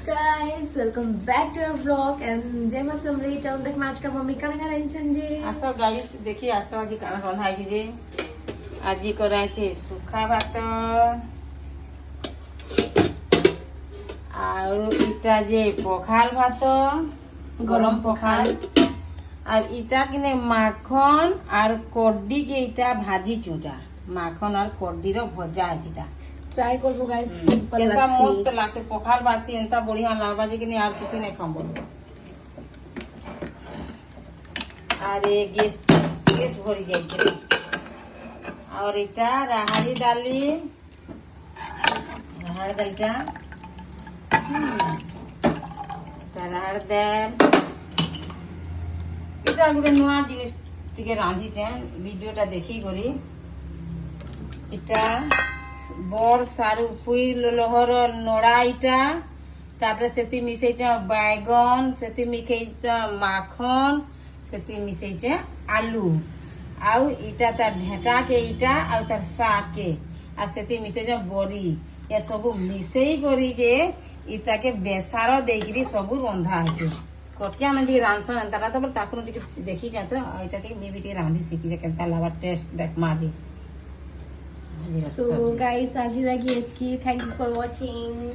guys, welcome back to our vlog and जय मां summary चौन तक आज का मम्मी कण करायछन जे आसो गाइस देखी आसो आज कण रंधाई जे आज करायचे सुखा भात और इटा जे पखाल भात गरम पखाल और इटा किने माखन और कड्डी जे इटा भाजी चुटा माखन और कड्डी रो भजा आजिटा ट्राई करबो गाइस एंता मस्त लासे पखाल भात एंता बढ़िया लागबा जे किने यार किसी ने खाबो अरे गैस भरी जाइए और इटा राहड़ी डाली राहड़ दालटा राहड़ दाल इटा गुटे नुआ जिनिस टिके रांधिचे वीडियोटा देखी करी इटा बड़ सारू पुई लोहर नड़ा इटा तापरे सेती मिसेइचा बैगन सेती मिखेइचा माखन सेती मिसेइचे आलू आउ इटा तार ढेटा के इटा आउ तार साग के आ सेती मिसेइचे बड़ी ये सब मिसेई करी के इटा के बेसार देगिरी सब रंधा है कटिया में जी रांधसन अंतरा तो ताकुन टिके देखी जा तो इटा टिके मी भी रांधी सीखी केनता लावा टेस्ट देख मारी So guys, आज लगी इसकी थैंक यू फॉर वाचिंग।